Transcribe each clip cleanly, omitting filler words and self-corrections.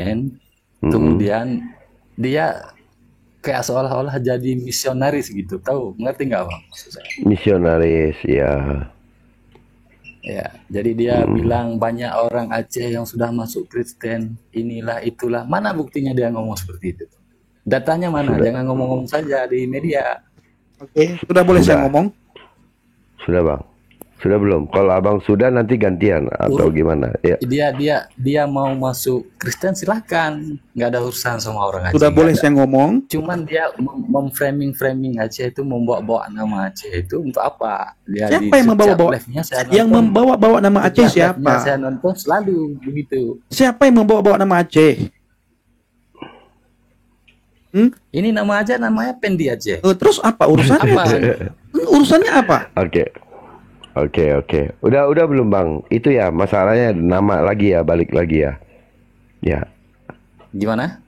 Mm-mm. kemudian dia kayak seolah-olah jadi misionaris gitu, tahu, ngerti nggak bang maksud saya? Misionaris ya. Ya, jadi dia Mm. bilang banyak orang Aceh yang sudah masuk Kristen, inilah itulah. Mana buktinya dia ngomong seperti itu? Datanya mana? Sudah, Jangan ngomong-ngomong saja di media. Oke, sudah boleh saya sudah, ngomong? sudah bang. Sudah belum? Kalau abang sudah nanti gantian atau Ur- gimana? Ya, dia mau masuk Kristen silahkan, nggak ada urusan sama orang Aceh, Sudah nggak boleh ada. saya ngomong? Cuman dia memframing Aceh itu, membawa-bawa nama Aceh itu untuk apa? Dia di Siapa yang setiap membawa-bawa? live-nya saya Yang nonton, membawa-bawa nama Aceh setiap live-nya siapa? saya nonton selalu begitu. Siapa yang membawa-bawa nama Aceh? Hmm? Ini nama aja namanya Pendi Aceh. Terus apa urusannya? Apa? Urusannya apa? oke. Oke. Udah belum bang? Itu ya masalahnya nama lagi ya, balik lagi ya. Ya. Gimana?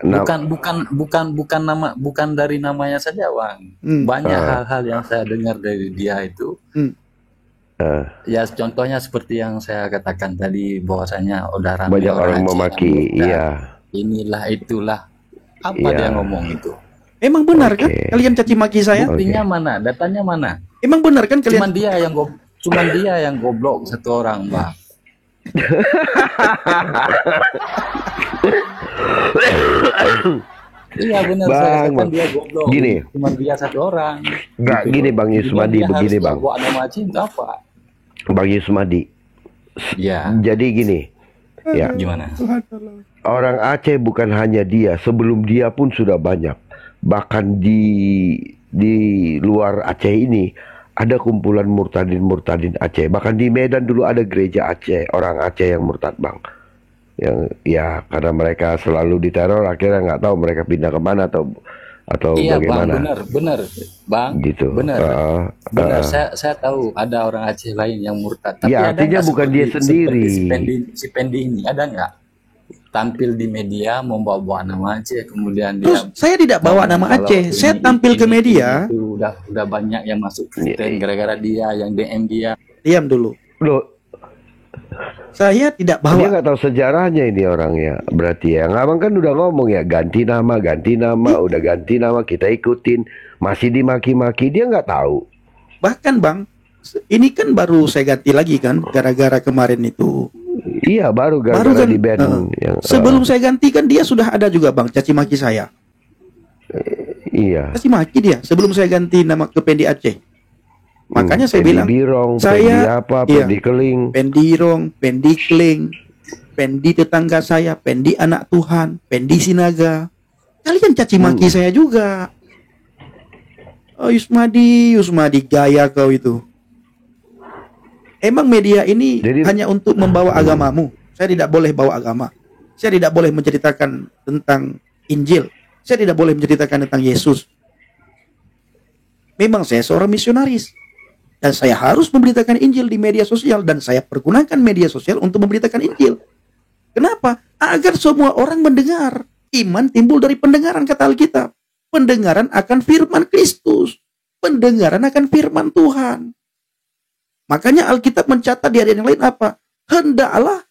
Nah, Bukan nama, bukan dari namanya saja, Bang. Hmm. Banyak hal-hal yang saya dengar dari dia itu. Hmm. Ya contohnya seperti yang saya katakan tadi, bahwasanya udah rame banyak orang orang Aceh yang memaki, murtad. iya. Inilah itulah. Apa Iya. dia ngomong itu? Emang benar kan Oke. kalian caci maki saya? Buktinya mana? Datanya mana? Emang benar kan kalian? Cuman dia yang goblok satu orang, Bang. Iya benar, saya Bang, katakan bang. dia goblok. Gini. Cuman dia satu orang. Enggak, Gitu. gini Bang Kemudian Yusmadi, dia harus begini Bang. bawa nama Aceh untuk apa? Bang Yusmadi. Ya, Jadi gini, ya. gimana? Orang Aceh bukan hanya dia, sebelum dia pun sudah banyak. Bahkan di luar Aceh ini ada kumpulan murtadin Aceh. Bahkan di Medan dulu ada gereja Aceh, orang Aceh yang murtad, Bang. Yang ya karena mereka selalu diteror, akhirnya nggak tahu mereka pindah kemana atau Iya bang, bagaimana benar, bang, gitu. benar, benar. Saya tahu ada orang Aceh lain yang murtad. Tapi Ya ada artinya nggak bukan dia seperti sendiri. si Pendi ini, ada nggak tampil di media membawa nama Aceh, kemudian Terus dia saya tidak bawa ngomong nama kalau Aceh. Saya ini, tampil ke media. itu udah banyak yang masuk Kristen gara-gara dia, yang DM dia. Diam dulu. Loh, Saya tidak dia bawa. nggak tahu sejarahnya ini orangnya. Berarti ya, abang kan udah ngomong ya ganti nama, udah ganti nama kita ikutin, masih dimaki-maki dia nggak tahu. Bahkan Bang, ini kan baru saya ganti lagi kan, gara-gara kemarin itu. Iya baru Baru gara-gara kan. di band yang Sebelum saya ganti kan dia sudah ada juga Bang, caci maki saya. iya. Caci maki dia sebelum saya ganti nama ke Pendi Aceh. Makanya saya Pendi bilang, Birong, saya- Pendi apa, iya. Pendi Keling. Pendirong, Pendi Kling, Pendi tetangga saya, Pendi anak Tuhan, Pendi Sinaga. Kalian caci maki saya juga. Oh Yusmadi gaya kau itu. Emang media ini Jadi- hanya untuk membawa agamamu. Saya tidak boleh bawa agama. Saya tidak boleh menceritakan tentang Injil. Saya tidak boleh menceritakan tentang Yesus. Memang saya seorang misionaris. Dan saya harus memberitakan Injil di media sosial. Dan saya pergunakan media sosial untuk memberitakan Injil. Kenapa? Agar semua orang mendengar. Iman timbul dari pendengaran, kata Alkitab. Pendengaran akan firman Kristus. Pendengaran akan firman Tuhan. Makanya Alkitab mencatat di ayat yang lain apa? Hendaklah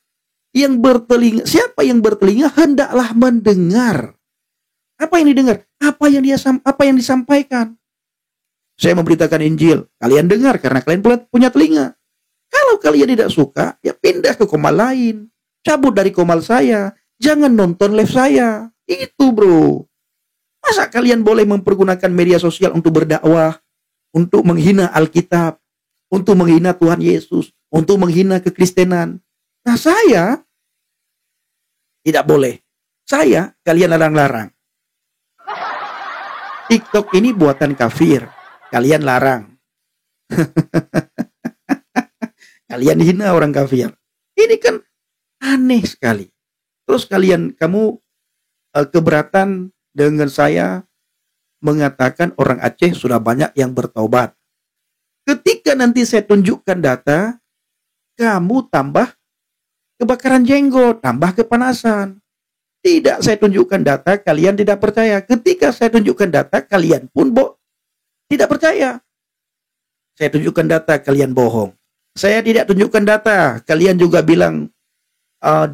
yang bertelinga. Siapa yang bertelinga hendaklah mendengar. Apa yang didengar? Apa yang disampaikan? Saya memberitakan Injil. Kalian dengar karena kalian punya telinga. Kalau kalian tidak suka, ya pindah ke komal lain. Cabut dari komal saya. Jangan nonton live saya. Itu bro. Masa kalian boleh mempergunakan media sosial untuk berdakwah, untuk menghina Alkitab, untuk menghina Tuhan Yesus, untuk menghina kekristenan? Nah saya tidak boleh. Kalian larang-larang. TikTok ini buatan kafir. Kalian larang. Kalian hina orang kafir. Ini kan aneh sekali. Terus kamu keberatan dengan saya mengatakan orang Aceh sudah banyak yang bertaubat. Ketika nanti saya tunjukkan data, kamu tambah kebakaran jenggot, tambah kepanasan. Tidak saya tunjukkan data, kalian tidak percaya. Ketika saya tunjukkan data, kalian pun tidak percaya. Saya tunjukkan data, kalian bohong. Saya tidak tunjukkan data, kalian juga bilang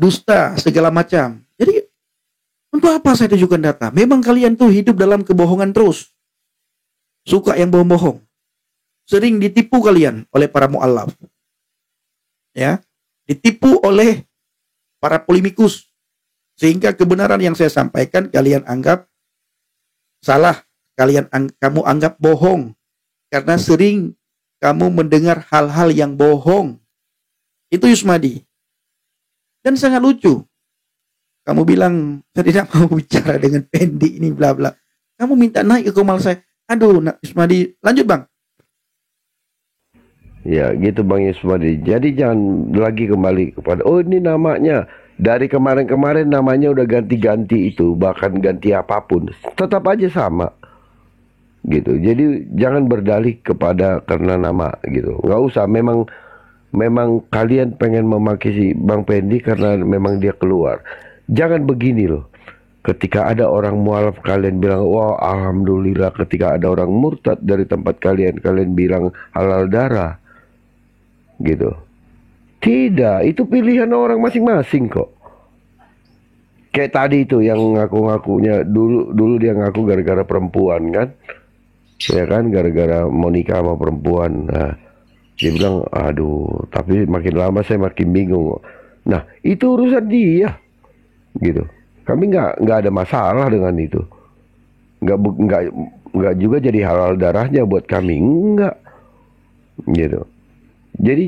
dusta segala macam. Jadi Untuk apa saya tunjukkan data? Memang kalian tuh hidup dalam kebohongan terus. Suka yang bohong-bohong. Sering ditipu kalian oleh para mu'alaf. Ya, ditipu oleh para polemikus. Sehingga kebenaran yang saya sampaikan kalian anggap salah. Kamu anggap bohong. Karena sering kamu mendengar hal-hal yang bohong. Itu Yusmadi. Dan sangat lucu. Kamu bilang, saya tidak mau bicara dengan Pendi ini, bla bla. Kamu minta naik ke komal saya. Aduh, Yusmadi. Lanjut, Bang. Ya, gitu Bang Yusmadi. Jadi jangan lagi kembali kepada, oh ini namanya. Dari kemarin-kemarin namanya udah ganti-ganti itu. Bahkan ganti apapun. Tetap aja sama. Gitu. Jadi jangan berdalih kepada karena nama gitu. Nggak usah. Memang kalian pengen memakai si Bang Pendi karena memang dia keluar. Jangan begini loh. Ketika ada orang mualaf kalian bilang, wah alhamdulillah. Ketika ada orang murtad dari tempat kalian bilang halal darah. Gitu. Tidak, itu pilihan orang masing-masing kok. Kayak tadi itu yang ngaku-ngakunya dulu dia ngaku gara-gara perempuan kan. Ya kan, gara-gara mau nikah sama perempuan. Nah, dia bilang, aduh, tapi makin lama saya makin bingung. Nah, itu urusan dia. Gitu. Kami nggak ada masalah dengan itu. Nggak juga jadi halal darahnya buat kami. Nggak. Gitu. Jadi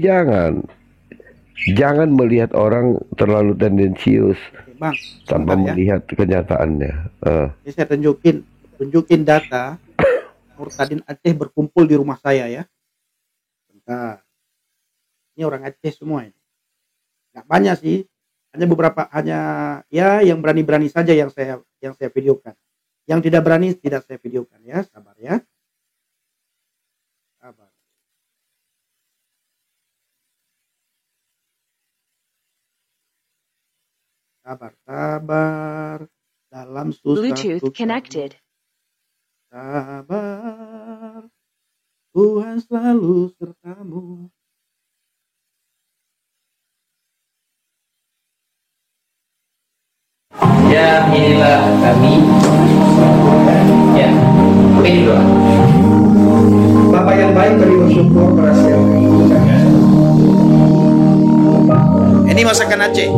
jangan melihat orang terlalu tendensius Bang, tanpa sebentar ya. melihat kenyataannya. Ini saya tunjukin data Murtadin Aceh berkumpul di rumah saya ya. Bentar. Ini orang Aceh semua ini. Nggak banyak sih. Hanya beberapa, ya yang berani-berani saja yang saya videokan. Yang tidak berani tidak saya videokan ya. Sabar ya. Sabar. Sabar. Dalam susah. Bluetooth connected. Sabar, Tuhan selalu sertamu. Ya, inilah kami. Ya, ini doa. Bapak yang baik beri bersyukur berhasil. Ini masakan Aceh.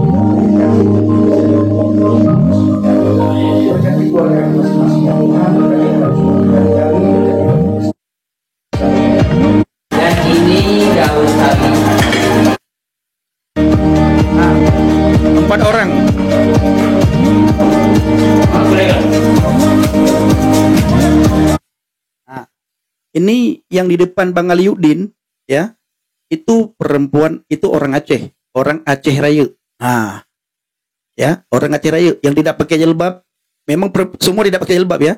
Dan ini gaul kami. 4 orang. Nah, ini yang di depan Bang Aliuddin ya. Itu perempuan, itu orang Aceh, orang Aceh Raya. Nah, ya, orang Aceh Raya yang tidak pakai jilbab. Memang semua tidak pakai jilbab ya.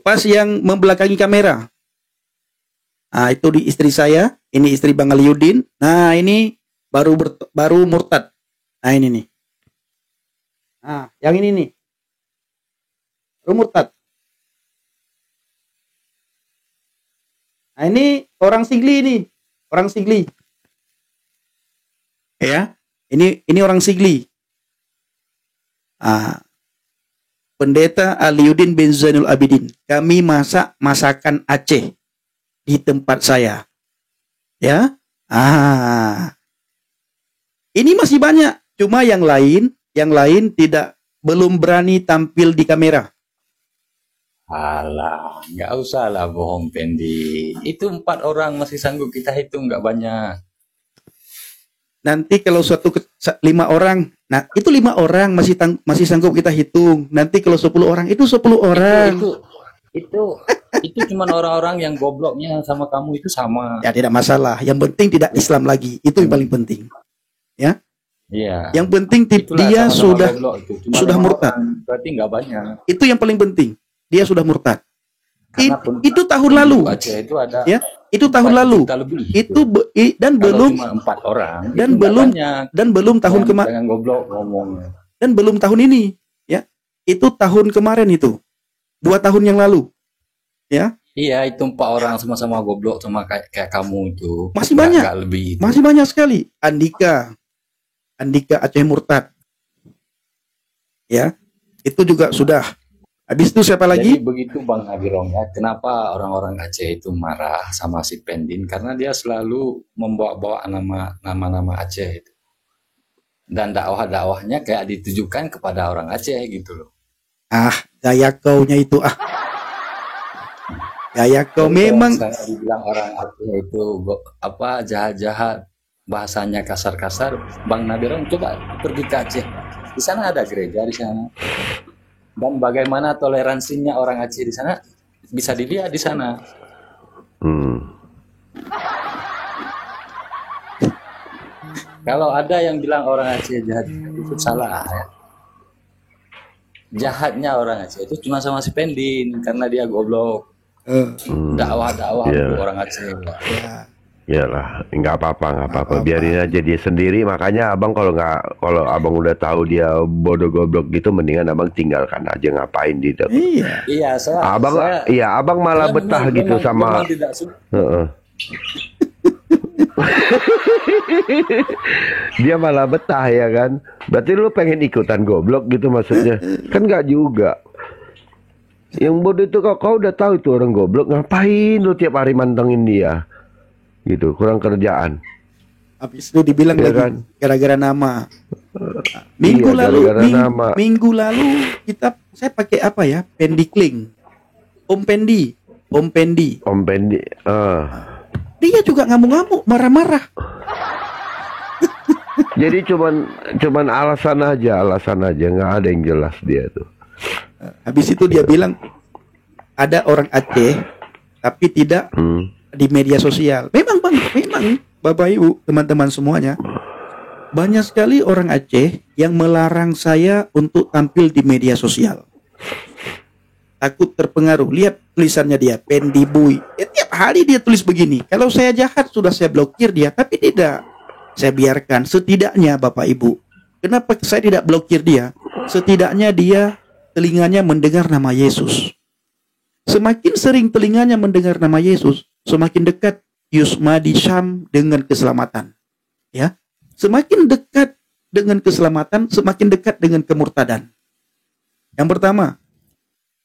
Pas yang membelakangi kamera. Nah, itu di istri saya, ini istri Bang Aliuddin. Nah, ini baru murtad. Nah, ini nih. Nah, yang ini nih. Baru murtad. Nah, ini orang Sigli ini. Orang Sigli. Ya, ini orang Sigli. Ah, Pendeta Aliuddin bin Zainul Abidin. Kami masak masakan Aceh di tempat saya. Ya. Ini masih banyak. Cuma yang lain belum berani tampil di kamera. Alah, nggak usah lah bohong Pendi. Itu 4 orang masih sanggup kita hitung, nggak banyak. Nanti kalau 5 orang, nah itu 5 orang masih sanggup kita hitung. Nanti kalau 10 orang, itu 10 orang. Itu cuma orang-orang yang gobloknya sama kamu itu sama. Ya tidak masalah. Yang penting tidak Islam lagi. Itu yang paling penting. Ya. Iya. Yang penting Itulah dia sama-sama goblok itu. Cuma sudah 5 murtad. orang, berarti nggak banyak. Itu yang paling penting. Dia sudah murtad. Karena pun Itu tahun lalu. Aceh itu ada Ya, itu tahun 4 lalu. juta lebih. Itu dan Kalau belum cuma 4 orang dan itu nggak belum banyak. dan belum tahun kemarin Jangan goblok ngomongnya. dan belum tahun ini, ya. Itu tahun kemarin itu. 2 tahun yang lalu. Ya. Iya, itu 4 orang sama-sama goblok sama kayak kamu itu. Masih Nggak- banyak. nggak lebih itu. Masih banyak sekali. Andika Aceh murtad. Ya. Itu juga sudah. Habis itu siapa Jadi lagi? begitu Bang Nabirong ya, kenapa orang-orang Aceh itu marah sama si Pendin? Karena dia selalu membawa-bawa nama-nama Aceh itu. Dan dakwah-dakwahnya kayak ditujukan kepada orang Aceh gitu loh. Gaya kaunya itu Gaya kau Jadi kalau memang. misalnya dibilang orang Aceh itu jahat-jahat, bahasanya kasar-kasar, Bang Nabirong coba pergi ke Aceh. Di sana ada gereja di sana. Dan bagaimana toleransinya orang Aceh di sana bisa dilihat di sana. Kalau ada yang bilang orang Aceh jahat itu salah ya. Jahatnya orang Aceh itu cuma sama si Pendin karena dia goblok. Dakwah-dakwah Iya. untuk orang Aceh. Iyalah, nggak apa-apa, biarin aja dia sendiri. Makanya abang kalau abang udah tahu dia bodoh goblok gitu, mendingan abang tinggalkan aja, ngapain di deket. Iya. Iya, abang malah betah gitu sama. memang tidak suka. Heeh. Dia malah betah ya kan. Berarti lu pengen ikutan goblok gitu maksudnya? Kan nggak juga. Yang bodoh itu kau udah tahu itu orang goblok, ngapain lu tiap hari mantengin dia? Gitu, kurang kerjaan. Habis itu dibilang Iya lagi kan? gara-gara nama. Iya, gara-gara nama. Minggu lalu saya pakai apa ya? Pendikling. Om Pendi. Om Pendi. Dia juga ngamuk-ngamuk, marah-marah. Jadi cuman alasan aja, nggak ada yang jelas dia tuh. Habis itu dia bilang ada orang Aceh tapi tidak di media sosial. Memang Bapak Ibu, teman-teman semuanya, banyak sekali orang Aceh yang melarang saya untuk tampil di media sosial. Takut terpengaruh. Lihat tulisannya dia, Pendi Bui. Tiap hari dia tulis begini. Kalau saya jahat sudah saya blokir dia, tapi tidak. Saya biarkan. Setidaknya Bapak Ibu, kenapa saya tidak blokir dia? Setidaknya dia telinganya mendengar nama Yesus. Semakin sering telinganya mendengar nama Yesus, semakin dekat Yusmadi Syam dengan keselamatan. Ya, semakin dekat dengan keselamatan, semakin dekat dengan kemurtadan. Yang pertama,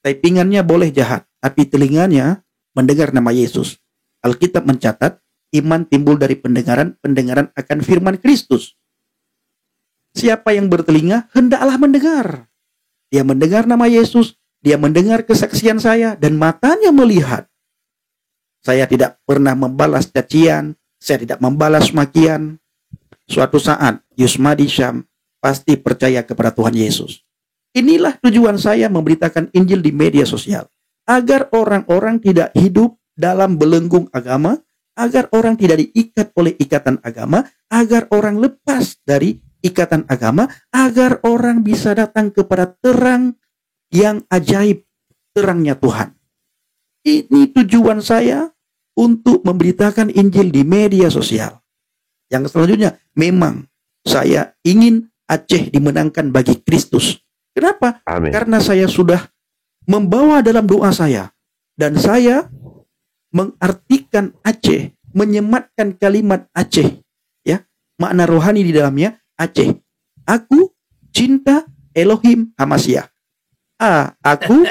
typingannya boleh jahat, tapi telinganya mendengar nama Yesus. Alkitab mencatat, iman timbul dari pendengaran, pendengaran akan firman Kristus. Siapa yang bertelinga, hendaklah mendengar. Dia mendengar nama Yesus, dia mendengar kesaksian saya, dan matanya melihat. Saya tidak pernah membalas cacian, saya tidak membalas makian. Suatu saat, Yusmadi Syam pasti percaya kepada Tuhan Yesus. Inilah tujuan saya memberitakan Injil di media sosial. Agar orang-orang tidak hidup dalam belenggung agama, agar orang tidak diikat oleh ikatan agama, agar orang lepas dari ikatan agama, agar orang bisa datang kepada terang yang ajaib, terangnya Tuhan. Ini tujuan saya untuk memberitakan Injil di media sosial. Yang selanjutnya, memang saya ingin Aceh dimenangkan bagi Kristus. Kenapa? Amin. Karena saya sudah membawa dalam doa saya. Dan saya mengartikan Aceh, menyematkan kalimat Aceh. Ya, makna rohani di dalamnya Aceh. Aku cinta Elohim Hamasyah. A. Aku.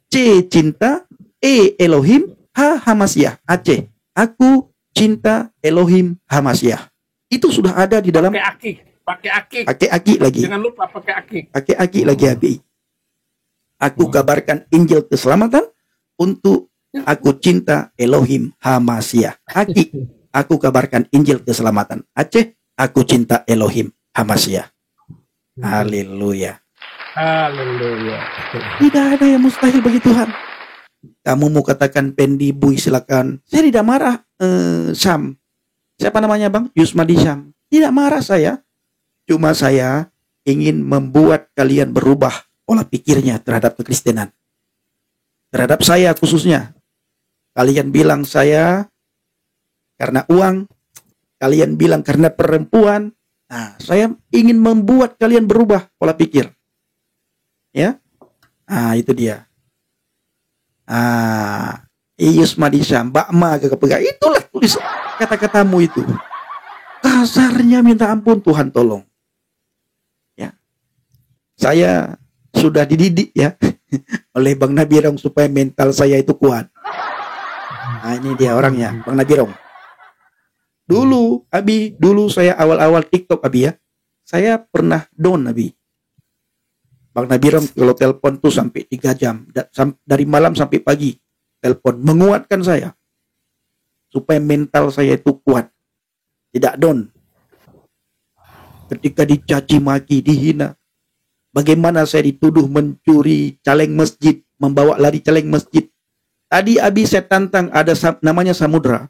C. Cinta. E. Elohim. H. Hamasyah. Aceh. Aku cinta Elohim Hamasyah. Itu sudah ada di dalam. Pakai akik. Pakai akik lagi. Jangan lupa pakai akik. Pakai akik lagi Abi. Aku kabarkan Injil keselamatan untuk aku cinta Elohim Hamasyah. Akik. Aku kabarkan Injil keselamatan. Aceh. Aku cinta Elohim Hamasyah. Haleluya. Haleluya. Tidak ada yang mustahil bagi Tuhan. Kamu mau katakan Pendi Bui, silakan. Saya tidak marah. Syam. Siapa namanya Bang? Yusmadi Syam. Tidak marah saya. Cuma saya ingin membuat kalian berubah pola pikirnya terhadap kekristenan. Terhadap saya khususnya. Kalian bilang saya karena uang. Kalian bilang karena perempuan. Nah, saya ingin membuat kalian berubah pola pikir. Ya. Itu dia. Yusmadi Syam, Bakma ke pegang. Itulah tulis kata-katamu itu. Kasarnya minta ampun, Tuhan tolong. Ya. Saya sudah dididik ya oleh Bang Nabirong supaya mental saya itu kuat. Nah, ini dia orangnya, Bang Nabirong. Dulu saya awal-awal TikTok Abi ya, saya pernah down Abi. Bang Nabirong kalau telepon tuh sampai 3 jam, dari malam sampai pagi telepon, menguatkan saya supaya mental saya itu kuat, tidak down. Ketika dicaci maki, dihina, bagaimana saya dituduh mencuri caleng masjid, membawa lari caleng masjid. Tadi Abi saya tantang, ada namanya Samudra.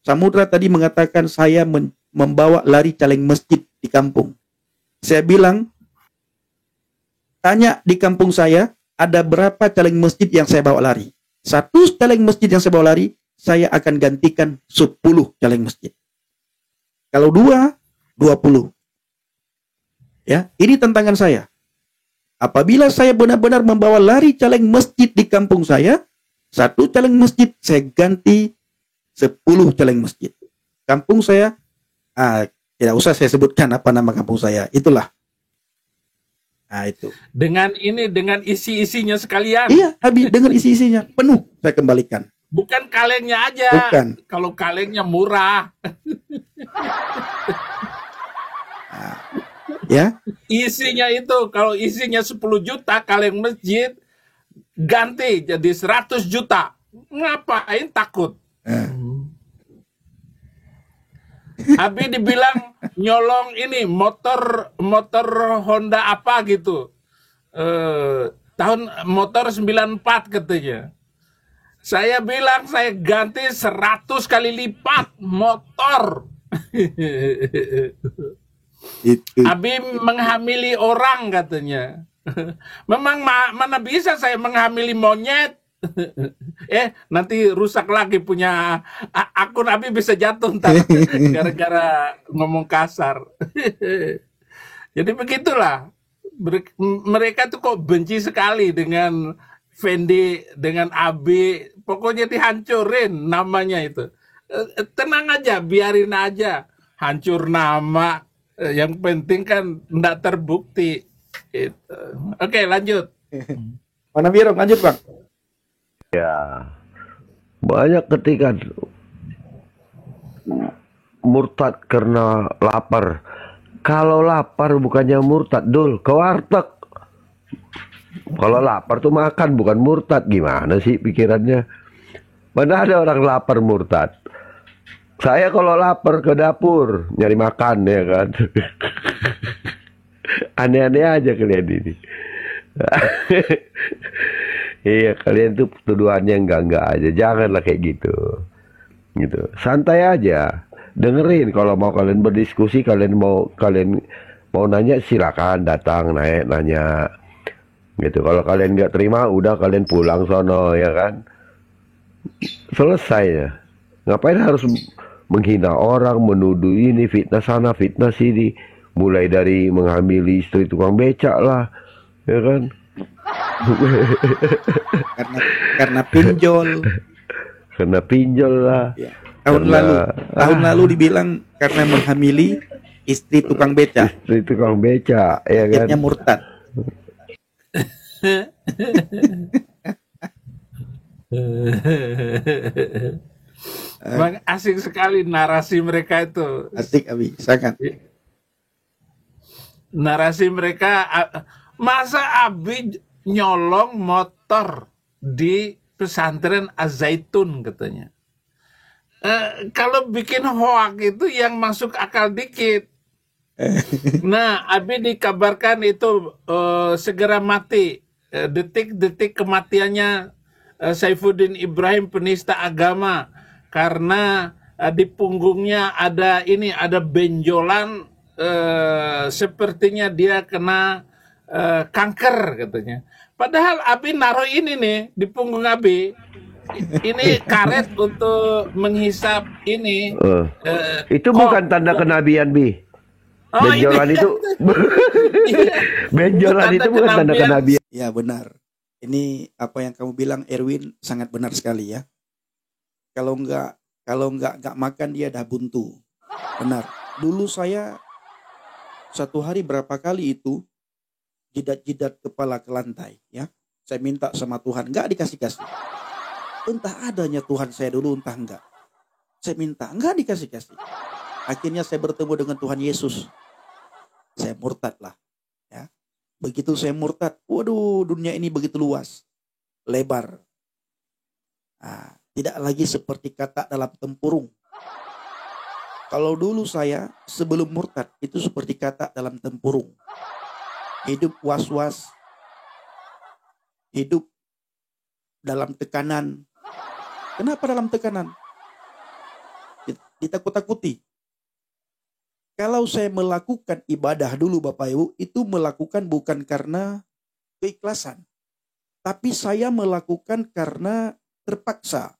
Samudra tadi mengatakan saya membawa lari caleng masjid di kampung. Saya bilang, tanya di kampung saya, ada berapa caleng masjid yang saya bawa lari? 1 caleng masjid yang saya bawa lari, saya akan gantikan 10 caleng masjid. Kalau 2, 20. Ya, ini tantangan saya. Apabila saya benar-benar membawa lari caleng masjid di kampung saya, 1 caleng masjid saya ganti 10 caleng masjid. Kampung saya, tidak usah saya sebutkan apa nama kampung saya. Itulah. Nah, itu. Dengan isi-isinya sekalian. Iya, habis dengan isi-isinya penuh saya kembalikan. Bukan kalengnya aja. Bukan. Kalau kalengnya murah. Ya. Isinya itu, kalau isinya 10 juta kaleng masjid, ganti jadi 100 juta. Ngapain takut? Abi dibilang nyolong ini motor Honda apa gitu. Tahun motor 94 katanya. Saya bilang saya ganti 100 kali lipat motor. Itu. Abi menghamili orang katanya. Memang mana bisa saya menghamili monyet. Nanti rusak lagi punya akun Abi, bisa jatuh ntar gara-gara ngomong kasar. Jadi begitulah. Mereka tuh kok benci sekali dengan Fendi, dengan Abi. Pokoknya dihancurin namanya itu. Tenang aja, biarin aja. Hancur nama. Yang penting kan enggak terbukti. Oke, lanjut. Mana Birong, lanjut Bang. Ya, banyak ketika murtad karena lapar. Kalau lapar bukannya murtad, Dul, ke warteg. Kalau lapar tuh makan, bukan murtad. Gimana sih pikirannya? Mana ada orang lapar murtad? Saya kalau lapar ke dapur nyari makan, ya kan. Aneh-aneh aja kalian ini. Iya, kalian tuh tuduhannya enggak aja. Janganlah kayak gitu. Gitu. Santai aja. Dengerin, kalau mau kalian berdiskusi, kalian mau nanya, silakan datang nanya. Gitu. Kalau kalian nggak terima, udah kalian pulang sono, ya kan. Selesai ya. Ngapain harus menghina orang, menuduh ini, fitnah sana, fitnah sini. Mulai dari menghamili istri tukang becak lah, ya kan. karena pinjol. Karena pinjol lah. Ya. Tahun lalu dibilang karena menghamili istri tukang becak. Istri tukang becak, ya kan. Akhirnya murtad. Bang, asik sekali narasi mereka itu. Asik Abi, sangat. Narasi mereka, masa Abi nyolong motor di pesantren Az-Zaitun katanya. Kalau bikin hoak itu yang masuk akal dikit. Nah, Abi dikabarkan itu segera mati. Detik-detik kematiannya Saifuddin Ibrahim, penista agama, karena di punggungnya ada benjolan, sepertinya dia kena kanker katanya. Padahal Abi naruh ini nih di punggung Abi. Ini karet untuk menghisap ini. Itu bukan tanda kenabian, Bi. Benjolan itu benjolan itu bukan tanda kenabian. Ya benar. Ini apa yang kamu bilang Erwin sangat benar sekali ya. Kalau nggak makan dia dah buntu. Benar. Dulu saya satu hari berapa kali itu jidat-jidat kepala ke lantai, ya. Saya minta sama Tuhan, enggak dikasih-kasih. Entah adanya Tuhan saya dulu, entah enggak. Saya minta, enggak dikasih-kasih. Akhirnya saya bertemu dengan Tuhan Yesus. Saya murtad lah, ya. Begitu saya murtad, waduh, dunia ini begitu luas, lebar. Nah, tidak lagi seperti kata dalam tempurung. Kalau dulu saya sebelum murtad itu seperti kata dalam tempurung. Hidup was-was, hidup dalam tekanan. Kenapa dalam tekanan? Ditakut-takuti. Kalau saya melakukan ibadah dulu Bapak Ibu, itu melakukan bukan karena keikhlasan. Tapi saya melakukan karena terpaksa.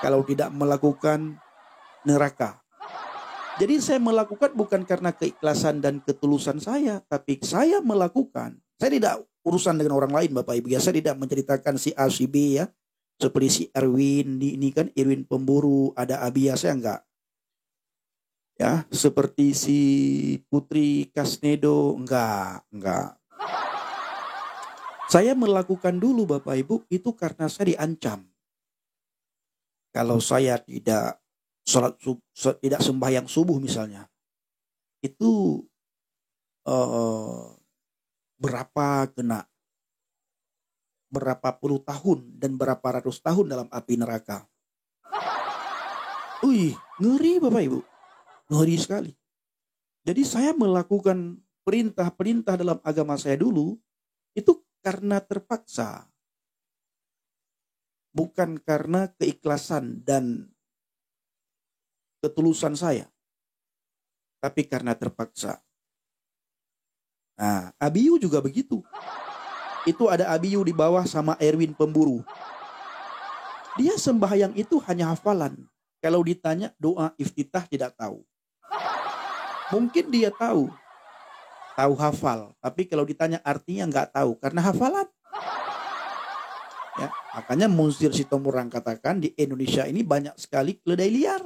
Kalau tidak melakukan, neraka. Jadi saya melakukan bukan karena keikhlasan dan ketulusan saya, tapi saya melakukan. Saya tidak urusan dengan orang lain Bapak Ibu. Saya tidak menceritakan si A, si B ya. Seperti si Erwin, ini kan Erwin pemburu, ada Abia, saya enggak. Ya, seperti si Putri Kasnedo, enggak. Saya melakukan dulu Bapak Ibu itu karena saya diancam. Kalau saya tidak tidak sembahyang subuh misalnya, itu berapa puluh tahun dan berapa ratus tahun dalam api neraka. Ngeri Bapak Ibu, ngeri sekali. Jadi saya melakukan perintah-perintah dalam agama saya dulu itu karena terpaksa, bukan karena keikhlasan dan ketulusan saya, tapi karena terpaksa. Nah, Abiyu juga begitu. Itu ada Abiyu di bawah sama Erwin pemburu. Dia sembahyang itu hanya hafalan. Kalau ditanya doa iftitah tidak tahu. Mungkin dia tahu hafal, tapi kalau ditanya artinya nggak tahu karena hafalan. Ya, makanya Munzir Sitomorang katakan di Indonesia ini banyak sekali keledai liar.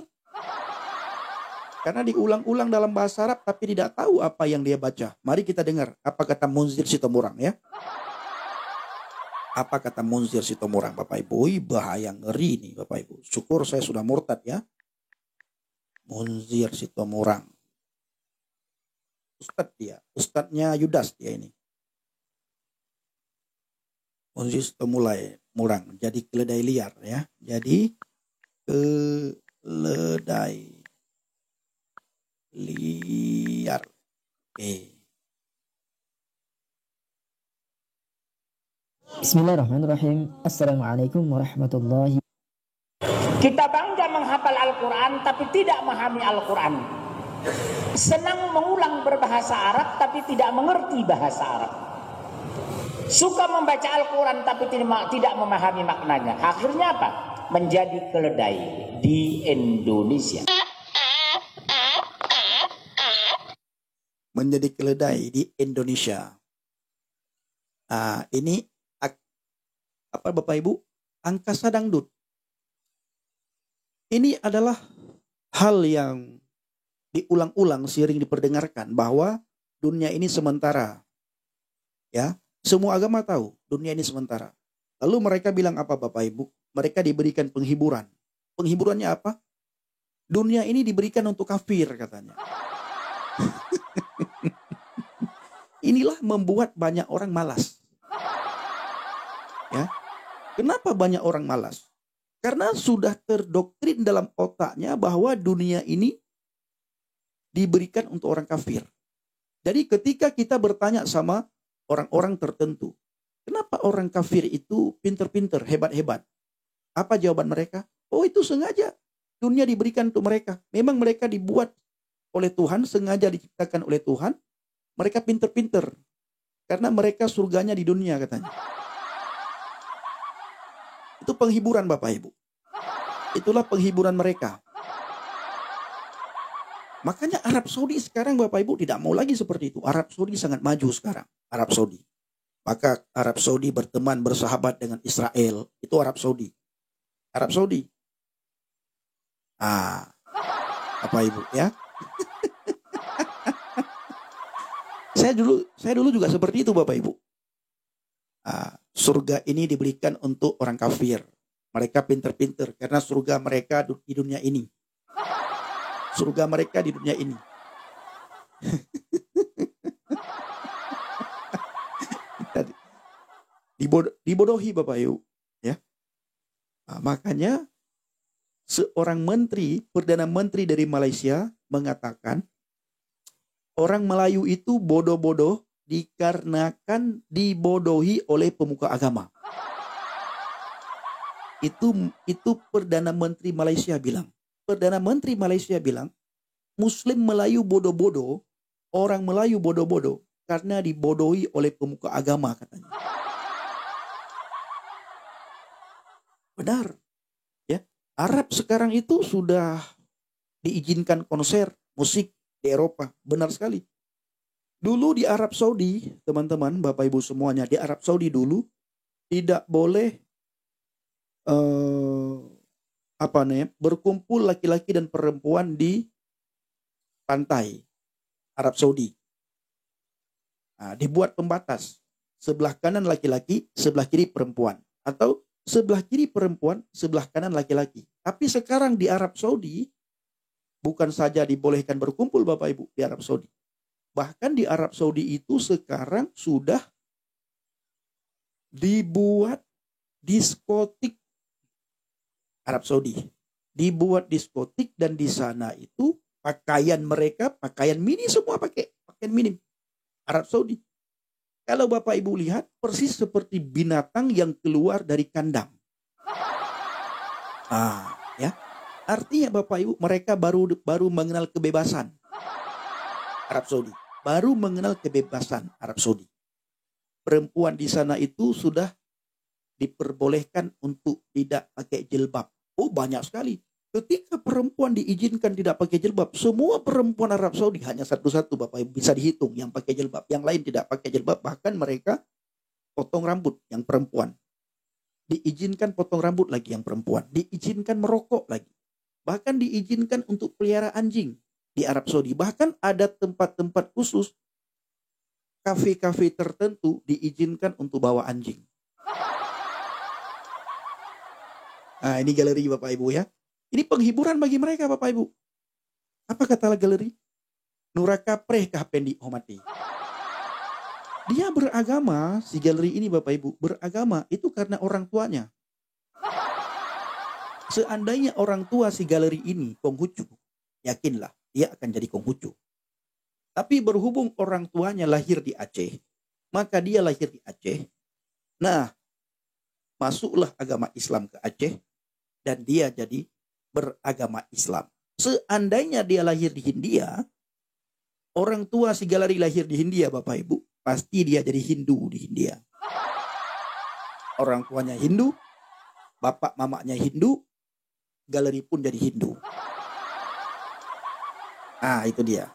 Karena diulang-ulang dalam bahasa Arab tapi tidak tahu apa yang dia baca. Mari kita dengar apa kata Munzir Sitomorang ya. Apa kata Munzir Sitomorang Bapak Ibu? Bahaya ngeri nih Bapak Ibu. Syukur saya sudah murtad ya. Munzir Sitomorang. Ustadznya Yudas dia ini. Munzir Sitomorang. Jadi keledai liar ya. Jadi keledai liar. Bismillahirrahmanirrahim. Assalamualaikum warahmatullahi. Kita bangga menghafal Al-Quran tapi tidak memahami Al-Quran. Senang mengulang berbahasa Arab tapi tidak mengerti bahasa Arab. Suka membaca Al-Quran tapi tidak memahami maknanya. Akhirnya apa? Menjadi keledai di Indonesia. Menjadi keledai di Indonesia. Ini apa Bapak Ibu? Angkasa dangdut. Ini adalah hal yang diulang-ulang sering diperdengarkan bahwa dunia ini sementara. Ya, semua agama tahu dunia ini sementara. Lalu mereka bilang apa Bapak Ibu? Mereka diberikan penghiburan. Penghiburannya apa? Dunia ini diberikan untuk kafir katanya. Inilah membuat banyak orang malas. Ya. Kenapa banyak orang malas? Karena sudah terdoktrin dalam otaknya bahwa dunia ini diberikan untuk orang kafir. Jadi ketika kita bertanya sama orang-orang tertentu, kenapa orang kafir itu pinter-pinter, hebat-hebat? Apa jawaban mereka? Oh, itu sengaja. Dunia diberikan untuk mereka. Memang mereka dibuat oleh Tuhan, sengaja diciptakan oleh Tuhan. Mereka pinter-pinter. Karena mereka surganya di dunia katanya. Itu penghiburan Bapak Ibu. Itulah penghiburan mereka. Makanya Arab Saudi sekarang Bapak Ibu tidak mau lagi seperti itu. Arab Saudi sangat maju sekarang. Arab Saudi. Maka Arab Saudi berteman bersahabat dengan Israel. Itu Arab Saudi. Arab Saudi. Bapak Ibu ya. Saya dulu juga seperti itu Bapak Ibu. Surga ini diberikan untuk orang kafir. Mereka pinter-pinter karena surga mereka di dunia ini. Surga mereka di dunia ini. Dibodohi Bapak Ibu, ya. Makanya seorang perdana menteri dari Malaysia mengatakan orang Melayu itu bodoh-bodoh dikarenakan dibodohi oleh pemuka agama. Itu Perdana Menteri Malaysia bilang. Perdana Menteri Malaysia bilang, Muslim Melayu bodoh-bodoh, orang Melayu bodoh-bodoh karena dibodohi oleh pemuka agama katanya. Benar. Ya, Arab sekarang itu sudah diizinkan konser musik di Eropa. Benar sekali. Dulu di Arab Saudi, teman-teman, Bapak Ibu semuanya, di Arab Saudi dulu tidak boleh berkumpul laki-laki dan perempuan di pantai Arab Saudi. Dibuat pembatas, sebelah kanan laki-laki, sebelah kiri perempuan, atau sebelah kiri perempuan, sebelah kanan laki-laki. Tapi sekarang di Arab Saudi bukan saja dibolehkan berkumpul Bapak Ibu di Arab Saudi. Bahkan di Arab Saudi itu sekarang sudah dibuat diskotik Arab Saudi. Dibuat diskotik dan di sana itu pakaian mereka, pakaian mini semua pakai, pakaian minim. Arab Saudi. Kalau Bapak Ibu lihat persis seperti binatang yang keluar dari kandang. Ya. Artinya Bapak Ibu mereka baru mengenal kebebasan. Arab Saudi baru mengenal kebebasan Arab Saudi. Perempuan di sana itu sudah diperbolehkan untuk tidak pakai jilbab. Oh, banyak sekali. Ketika perempuan diizinkan tidak pakai jilbab, semua perempuan Arab Saudi hanya satu-satu Bapak Ibu bisa dihitung yang pakai jilbab, yang lain tidak pakai jilbab, bahkan mereka potong rambut yang perempuan. Diizinkan potong rambut lagi yang perempuan, diizinkan merokok lagi. Bahkan diizinkan untuk pelihara anjing di Arab Saudi. Bahkan ada tempat-tempat khusus, kafe-kafe tertentu diizinkan untuk bawa anjing. Ini galeri Bapak Ibu ya. Ini penghiburan bagi mereka Bapak Ibu. Apa kata galeri? Nuraka preh kahpendi homati. Dia beragama, si galeri ini Bapak Ibu, beragama itu karena orang tuanya. Seandainya orang tua si galeri ini Konghucu, yakinlah dia akan jadi Konghucu. Tapi berhubung orang tuanya lahir di Aceh, maka dia lahir di Aceh. Nah, masuklah agama Islam ke Aceh dan dia jadi beragama Islam. Seandainya dia lahir di Hindia, orang tua si galeri lahir di Hindia Bapak Ibu, pasti dia jadi Hindu di Hindia. Orang tuanya Hindu, bapak mamanya Hindu, galeri pun jadi Hindu. Itu dia.